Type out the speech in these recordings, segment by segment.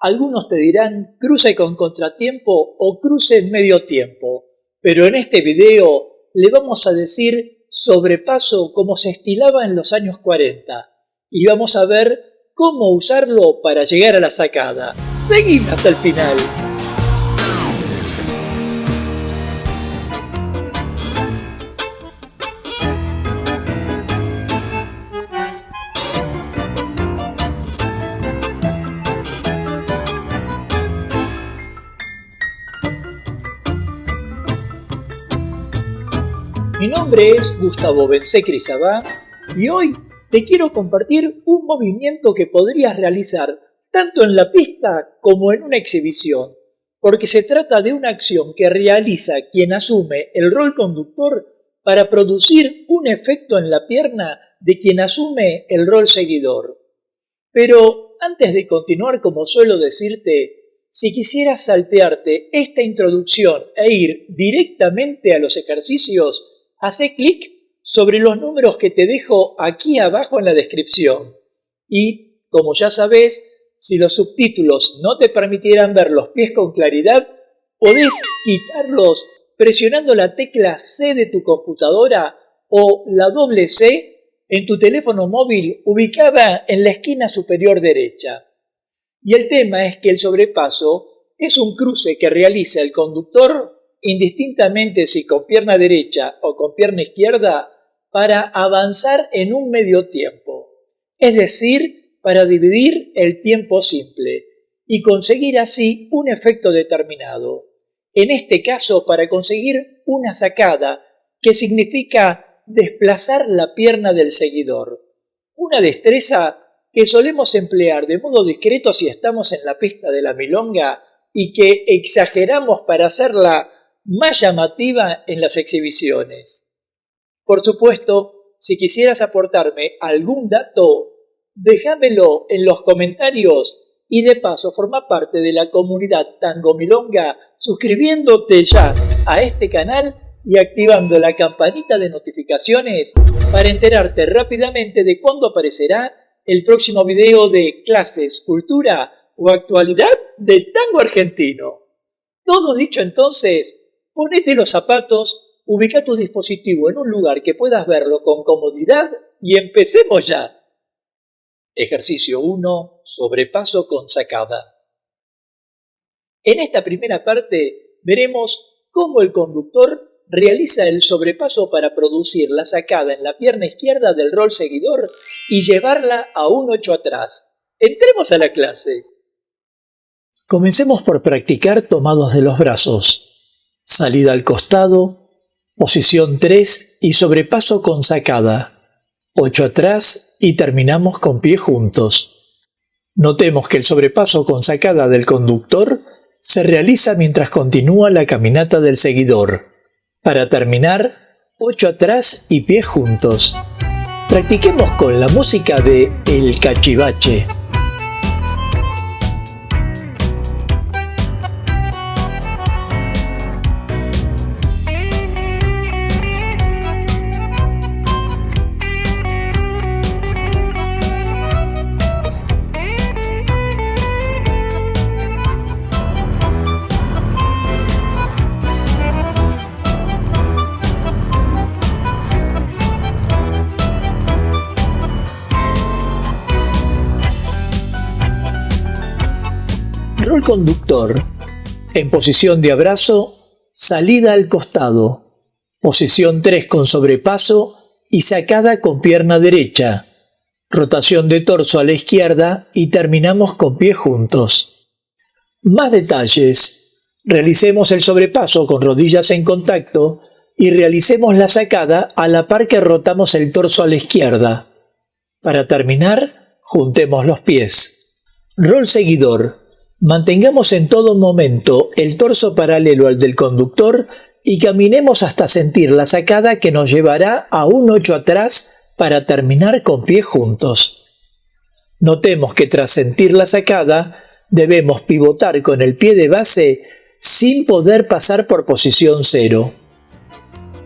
Algunos te dirán cruce con contratiempo o cruce en medio tiempo, pero en este video le vamos a decir sobrepaso como se estilaba en los años 40 y vamos a ver cómo usarlo para llegar a la sacada. Seguime hasta el final. Mi nombre es Gustavo Bensecri-Sabá y hoy te quiero compartir un movimiento que podrías realizar tanto en la pista como en una exhibición, porque se trata de una acción que realiza quien asume el rol conductor para producir un efecto en la pierna de quien asume el rol seguidor. Pero antes de continuar, como suelo decirte, si quisieras saltearte esta introducción e ir directamente a los ejercicios, hacé clic sobre los números que te dejo aquí abajo en la descripción. Y, como ya sabes, si los subtítulos no te permitieran ver los pies con claridad, podés quitarlos presionando la tecla C de tu computadora o la doble C en tu teléfono móvil ubicada en la esquina superior derecha. Y el tema es que el sobrepaso es un cruce que realiza el conductor indistintamente si con pierna derecha o con pierna izquierda, para avanzar en un medio tiempo, es decir, para dividir el tiempo simple y conseguir así un efecto determinado. En este caso, para conseguir una sacada, que significa desplazar la pierna del seguidor. Una destreza que solemos emplear de modo discreto si estamos en la pista de la milonga y que exageramos para hacerla más llamativa en las exhibiciones. Por supuesto, si quisieras aportarme algún dato, déjamelo en los comentarios y de paso forma parte de la comunidad Tango Milonga suscribiéndote ya a este canal y activando la campanita de notificaciones para enterarte rápidamente de cuándo aparecerá el próximo video de clases, cultura o actualidad de tango argentino. Todo dicho entonces, ponete los zapatos, ubica tu dispositivo en un lugar que puedas verlo con comodidad y empecemos ya. Ejercicio 1. Sobrepaso con sacada. En esta primera parte veremos cómo el conductor realiza el sobrepaso para producir la sacada en la pierna izquierda del rol seguidor y llevarla a un 8 atrás. Entremos a la clase. Comencemos por practicar tomados de los brazos. Salida al costado, posición 3 y sobrepaso con sacada, 8 atrás y terminamos con pie juntos. Notemos que el sobrepaso con sacada del conductor se realiza mientras continúa la caminata del seguidor. Para terminar, 8 atrás y pie juntos. Practiquemos con la música de El Cachivache. Rol conductor. En posición de abrazo, salida al costado. Posición 3 con sobrepaso y sacada con pierna derecha. Rotación de torso a la izquierda y terminamos con pie juntos. Más detalles. Realicemos el sobrepaso con rodillas en contacto y realicemos la sacada a la par que rotamos el torso a la izquierda. Para terminar, juntemos los pies. Rol seguidor. Mantengamos en todo momento el torso paralelo al del conductor y caminemos hasta sentir la sacada que nos llevará a un 8 atrás para terminar con pie juntos. Notemos que tras sentir la sacada debemos pivotar con el pie de base sin poder pasar por posición 0.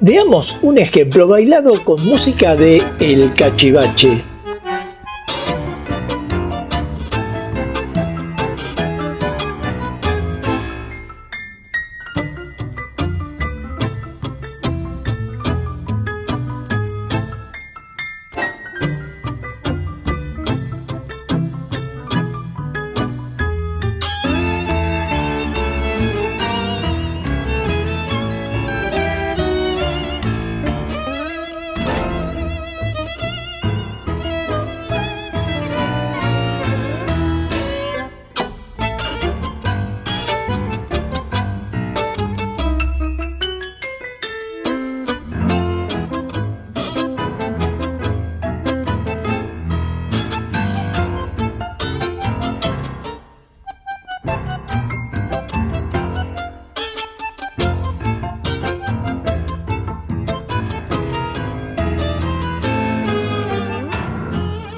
Veamos un ejemplo bailado con música de El Cachivache.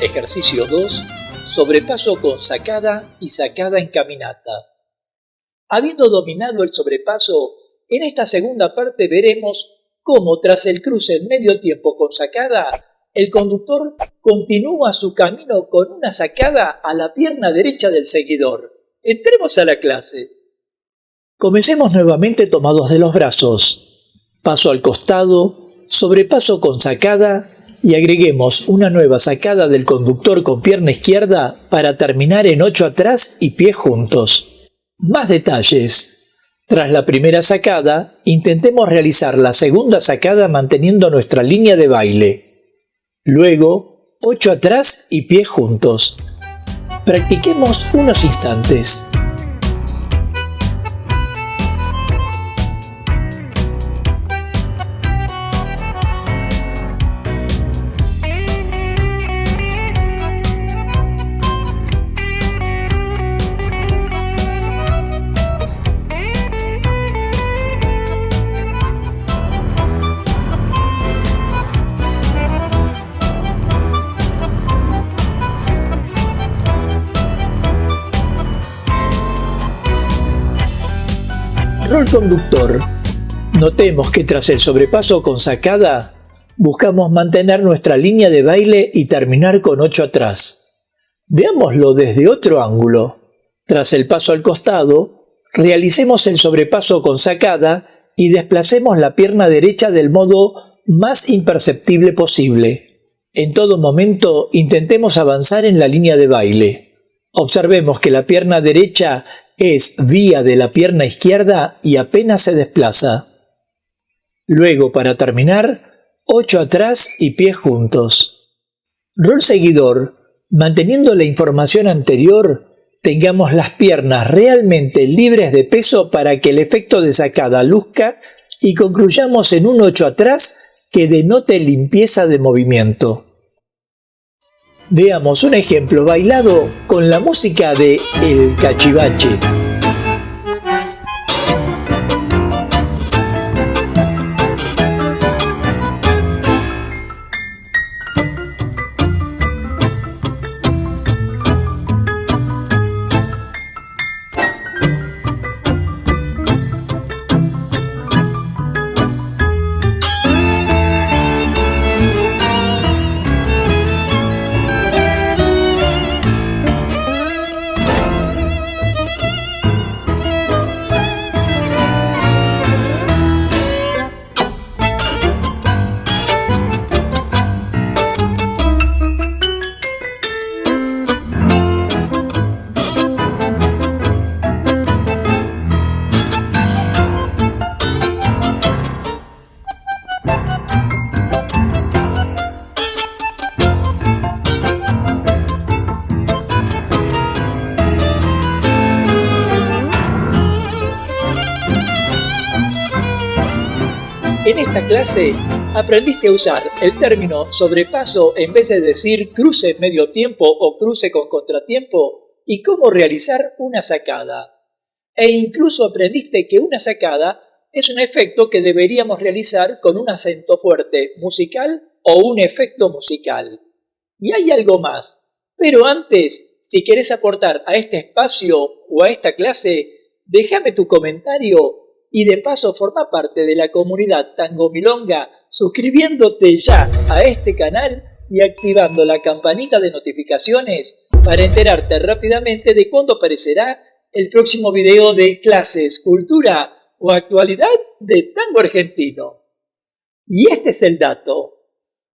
Ejercicio 2. Sobrepaso con sacada y sacada en caminata. Habiendo dominado el sobrepaso, en esta segunda parte veremos cómo tras el cruce en medio tiempo con sacada, el conductor continúa su camino con una sacada a la pierna derecha del seguidor. Entremos a la clase. Comencemos nuevamente tomados de los brazos. Paso al costado, sobrepaso con sacada y agreguemos una nueva sacada del conductor con pierna izquierda para terminar en 8 atrás y pies juntos. Más detalles. Tras la primera sacada, intentemos realizar la segunda sacada manteniendo nuestra línea de baile. Luego, 8 atrás y pies juntos. Practiquemos unos instantes. Rol conductor. Notemos que tras el sobrepaso con sacada, buscamos mantener nuestra línea de baile y terminar con 8 atrás. Veámoslo desde otro ángulo. Tras el paso al costado, realicemos el sobrepaso con sacada y desplacemos la pierna derecha del modo más imperceptible posible. En todo momento intentemos avanzar en la línea de baile. Observemos que la pierna derecha es vía de la pierna izquierda y apenas se desplaza. Luego, para terminar, 8 atrás y pies juntos. Rol seguidor. Manteniendo la información anterior, tengamos las piernas realmente libres de peso para que el efecto de sacada luzca y concluyamos en un 8 atrás que denote limpieza de movimiento. Veamos un ejemplo bailado con la música de El Cachivache. En esta clase aprendiste a usar el término sobrepaso en vez de decir cruce en medio tiempo o cruce con contratiempo y cómo realizar una sacada. E incluso aprendiste que una sacada es un efecto que deberíamos realizar con un acento fuerte musical o un efecto musical. Y hay algo más, pero antes, si querés aportar a este espacio o a esta clase, déjame tu comentario y de paso forma parte de la comunidad Tango Milonga suscribiéndote ya a este canal y activando la campanita de notificaciones para enterarte rápidamente de cuándo aparecerá el próximo video de clases, cultura o actualidad de tango argentino. Y este es el dato.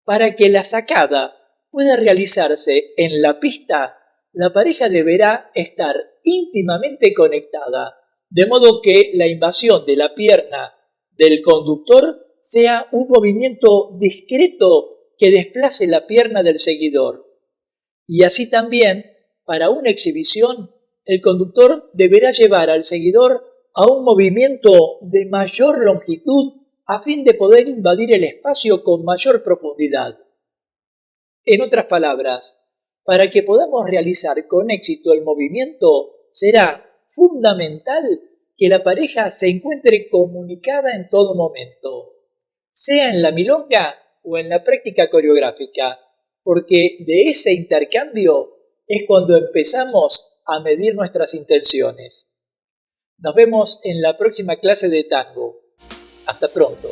Para que la sacada pueda realizarse en la pista, la pareja deberá estar íntimamente conectada, de modo que la invasión de la pierna del conductor sea un movimiento discreto que desplace la pierna del seguidor. Y así también, para una exhibición, el conductor deberá llevar al seguidor a un movimiento de mayor longitud a fin de poder invadir el espacio con mayor profundidad. En otras palabras, para que podamos realizar con éxito el movimiento, será fundamental que la pareja se encuentre comunicada en todo momento, sea en la milonga o en la práctica coreográfica. porque de ese intercambio es cuando empezamos a medir nuestras intenciones. Nos vemos en la próxima clase de tango. Hasta pronto.